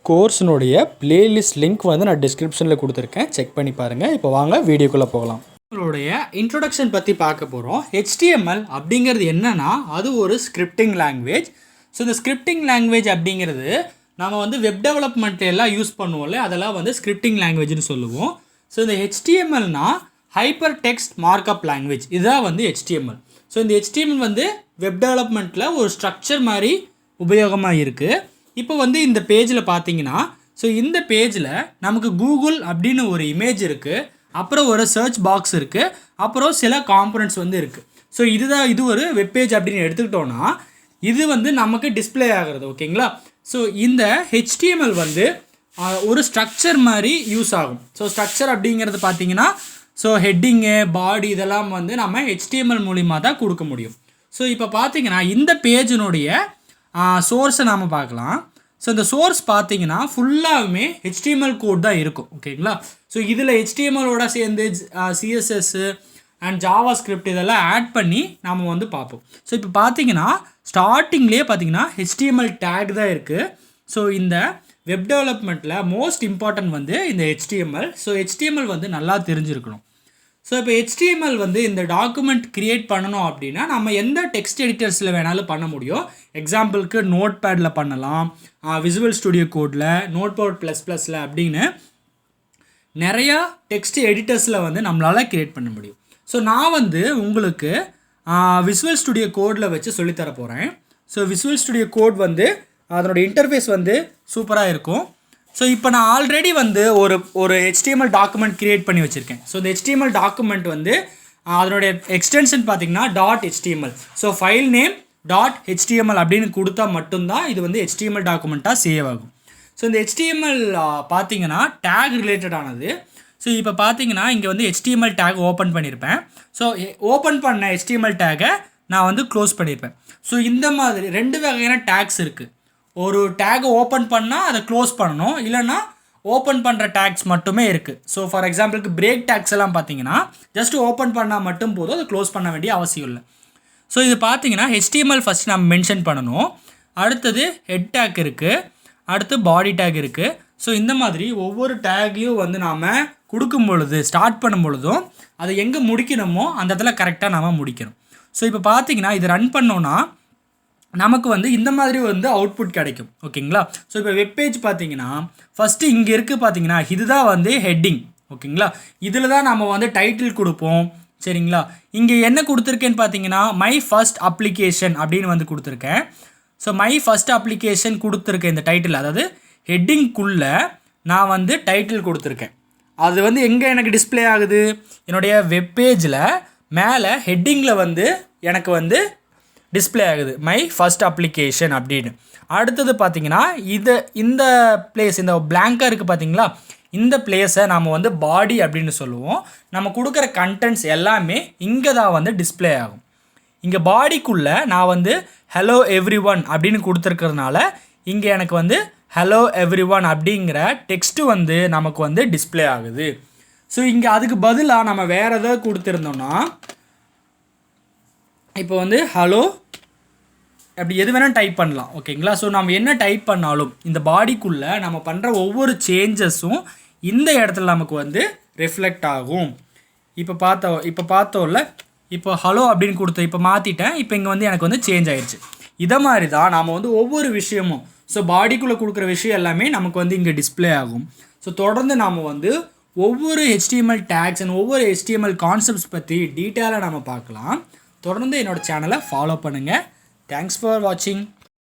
கோர்ஸினுடைய playlist link வந்து நான் டிஸ்கிரிப்ஷனில் கொடுத்துருக்கேன், செக் பண்ணி பாருங்கள். இப்போ வாங்க வீடியோக்குள்ளே போகலாம். நம்மளுடைய இன்ட்ரொடக்ஷன் பற்றி பார்க்க போகிறோம். HTML அப்படிங்கிறது என்னென்னா அது ஒரு ஸ்கிரிப்டிங் லாங்குவேஜ். ஸோ இந்த ஸ்கிரிப்டிங் லாங்குவேஜ் அப்படிங்கிறது நம்ம வந்து வெப் டெவலப்மெண்ட் எல்லாம் யூஸ் பண்ணுவோம்ல, அதெல்லாம் வந்து ஸ்கிரிப்டிங் லாங்குவேஜ்னு சொல்லுவோம். ஸோ இந்த HTMLனா ஹைப்பர் டெக்ஸ்ட் மார்க்அப் லாங்குவேஜ், இதுதான் வந்து HTML. ஸோ இந்த HTML வந்து வெப் டெவலப்மெண்ட்டில் ஒரு ஸ்ட்ரக்சர் மாதிரி உபயோகமாக இருக்குது. இப்போ வந்து இந்த பேஜில் பார்த்தீங்கன்னா, ஸோ இந்த பேஜில் நமக்கு கூகுள் அப்படின்னு ஒரு இமேஜ் இருக்குது, அப்புறம் ஒரு சர்ச் பாக்ஸ் இருக்குது, அப்புறம் சில காம்பனன்ட்ஸ் வந்து இருக்குது. ஸோ இது ஒரு வெப்பேஜ் அப்படின்னு எடுத்துக்கிட்டோன்னா இது வந்து நமக்கு டிஸ்பிளே ஆகிறது. ஓகேங்களா? ஸோ இந்த HTML வந்து ஒரு ஸ்ட்ரக்சர் மாதிரி யூஸ் ஆகும். ஸோ ஸ்ட்ரக்சர் அப்படிங்கிறது பார்த்தீங்கன்னா, ஸோ ஹெட்டிங்கு, பாடி இதெல்லாம் வந்து நம்ம HTML மூலிமா தான் கொடுக்க முடியும். ஸோ இப்போ பார்த்தீங்கன்னா இந்த பேஜினுடைய சோர்ஸை நாம் பார்க்கலாம். ஸோ இந்த சோர்ஸ் பார்த்தீங்கன்னா ஃபுல்லாகவுமே HTML கோட் தான் இருக்கும். ஓகேங்களா? ஸோ இதில் HTMLோட சேர்ந்து CSS அண்ட் ஜாவா ஸ்கிரிப்ட் இதெல்லாம் ஆட் பண்ணி நாம் வந்து பார்ப்போம். ஸோ இப்போ பார்த்தீங்கன்னா ஸ்டார்டிங்லேயே பார்த்தீங்கன்னா HTML டேக் தான் இருக்குது. ஸோ இந்த வெப் டெவலப்மெண்ட்டில் மோஸ்ட் இம்பார்ட்டன்ட் வந்து இந்த HTML. ஸோ HTML வந்து நல்லா தெரிஞ்சிருக்கணும். ஸோ இப்போ HTML வந்து இந்த டாக்குமெண்ட் க்ரியேட் பண்ணணும் அப்படின்னா நம்ம எந்த டெக்ஸ்ட் எடிட்டர்ஸில் வேணாலும் பண்ண முடியும். எக்ஸாம்பிளுக்கு நோட் பேடில் பண்ணலாம், விசுவல் ஸ்டுடியோ கோடில், நோட்பேட்++ல் அப்படின்னு நிறையா டெக்ஸ்ட் எடிட்டர்ஸில் வந்து நம்மளால் க்ரியேட் பண்ண முடியும். ஸோ நான் வந்து உங்களுக்கு விசுவல் ஸ்டுடியோ கோடில் வச்சு சொல்லித்தர போகிறேன். ஸோ விசுவல் ஸ்டுடியோ கோட் வந்து அதனோட இன்டர்ஃபேஸ் வந்து சூப்பராக இருக்கும். ஸோ இப்போ நான் ஆல்ரெடி வந்து ஒரு HTML டாக்குமெண்ட் க்ரியேட் பண்ணி வச்சுருக்கேன். ஸோ இந்த HTML டாக்குமெண்ட் வந்து அதனுடைய எக்ஸ்டென்ஷன் பார்த்திங்கன்னா .html. So file name .html அப்படின்னு கொடுத்தா மட்டும்தான் இது வந்து HTML டாக்குமெண்ட்டாக சேவ் ஆகும். ஸோ இந்த HTML பார்த்திங்கன்னா டேக் ரிலேட்டடானது. ஸோ இப்போ பார்த்தீங்கன்னா இங்கே வந்து HTML டேக் ஓப்பன் பண்ணியிருப்பேன். ஸோ ஓப்பன் பண்ண HTML டேகை நான் வந்து க்ளோஸ் பண்ணியிருப்பேன். ஸோ இந்த மாதிரி 2 வகையான டேக்ஸ் இருக்குது. ஒரு டேக் ஓப்பன் பண்ணால் அதை க்ளோஸ் பண்ணணும், இல்லைனா ஓப்பன் பண்ணுற டேக்ஸ் மட்டுமே இருக்குது. ஸோ ஃபார் எக்ஸாம்பிளுக்கு பிரேக் டேக்ஸ் எல்லாம் பார்த்தீங்கன்னா ஜஸ்ட் ஓப்பன் பண்ணால் மட்டும் போதும், அதை க்ளோஸ் பண்ண வேண்டிய அவசியம் இல்லை. ஸோ இது பார்த்தீங்கன்னா HTML ஃபஸ்ட் நம்ம மென்ஷன் பண்ணணும். அடுத்தது ஹெட் டேக் இருக்குது, அடுத்து பாடி டேக் இருக்குது. ஸோ இந்த மாதிரி ஒவ்வொரு டேக்கையும் வந்து நாம் கொடுக்கும் பொழுது, ஸ்டார்ட் பண்ணும் பொழுதும் அதை எங்கே முடிக்கணுமோ அந்த இடத்துல கரெக்டாக நாம் முடிக்கணும். ஸோ இப்போ பார்த்தீங்கன்னா இது ரன் பண்ணோன்னா நமக்கு வந்து இந்த மாதிரி வந்து அவுட்புட் கிடைக்கும். ஓகேங்களா? ஸோ இப்போ வெப்பேஜ் பார்த்தீங்கன்னா ஃபஸ்ட்டு இங்கே இருக்குது பார்த்தீங்கன்னா, இதுதான் வந்து ஹெட்டிங். ஓகேங்களா? இதில் தான் நம்ம வந்து டைட்டில் கொடுப்போம். சரிங்களா? இங்கே என்ன கொடுத்துருக்கேன்னு பார்த்தீங்கன்னா மை ஃபஸ்ட் அப்ளிகேஷன் அப்படின்னு வந்து கொடுத்துருக்கேன். ஸோ மை ஃபஸ்ட் அப்ளிகேஷன் கொடுத்துருக்கேன் இந்த டைட்டில், அதாவது ஹெட்டிங்குள்ளே நான் வந்து டைட்டில் கொடுத்துருக்கேன். அது வந்து எங்கே எனக்கு டிஸ்பிளே ஆகுது, என்னுடைய வெப்பேஜில் மேலே ஹெட்டிங்கில் வந்து எனக்கு வந்து டிஸ்பிளே ஆகுது மை ஃபஸ்ட் அப்ளிகேஷன் அப்படின்னு. அடுத்தது பார்த்திங்கன்னா இந்த பிளேஸ், இந்த பிளாங்காக இருக்குது பார்த்தீங்களா, இந்த பிளேஸை நாம் வந்து பாடி அப்படின்னு சொல்லுவோம். நம்ம கொடுக்குற கண்டென்ட்ஸ் எல்லாமே இங்கே தான் வந்து டிஸ்பிளே ஆகும். இங்கே பாடிக்குள்ளே நான் வந்து ஹலோ எவ்ரி ஒன் அப்படின்னு கொடுத்துருக்கிறதுனால இங்கே எனக்கு வந்து ஹலோ எவ்ரி ஒன் அப்படிங்கிற டெக்ஸ்ட்டு வந்து நமக்கு வந்து டிஸ்பிளே ஆகுது. ஸோ இங்கே அதுக்கு பதிலாக நம்ம வேறு எதாவது கொடுத்துருந்தோம்னா, இப்போ வந்து ஹலோ அப்படி எது வேணால் டைப் பண்ணலாம். ஓகேங்களா? ஸோ நம்ம என்ன டைப் பண்ணாலும் இந்த பாடிக்குள்ளே நம்ம பண்ணுற ஒவ்வொரு சேஞ்சஸும் இந்த இடத்துல நமக்கு வந்து ரிஃப்ளெக்ட் ஆகும். இப்போ பார்த்தோம்ல, இப்போ ஹலோ அப்படின்னு கொடுத்து இப்போ மாற்றிட்டேன். இப்போ இங்கே வந்து எனக்கு வந்து சேஞ்ச் ஆயிடுச்சு. இதை மாதிரி தான் நாம் வந்து ஒவ்வொரு விஷயமும், ஸோ பாடிக்குள்ளே கொடுக்குற விஷயம் எல்லாமே நமக்கு வந்து இங்கே டிஸ்பிளே ஆகும். ஸோ தொடர்ந்து நாம் வந்து ஒவ்வொரு HTML டேக்ஸ் அண்ட் ஒவ்வொரு HTML கான்செப்ட்ஸ் பற்றி டீட்டெயிலாக நம்ம பார்க்கலாம். தொடர்ந்து என்னோடய சேனலை ஃபாலோ பண்ணுங்கள். தேங்க்ஸ் ஃபார் வாட்சிங்.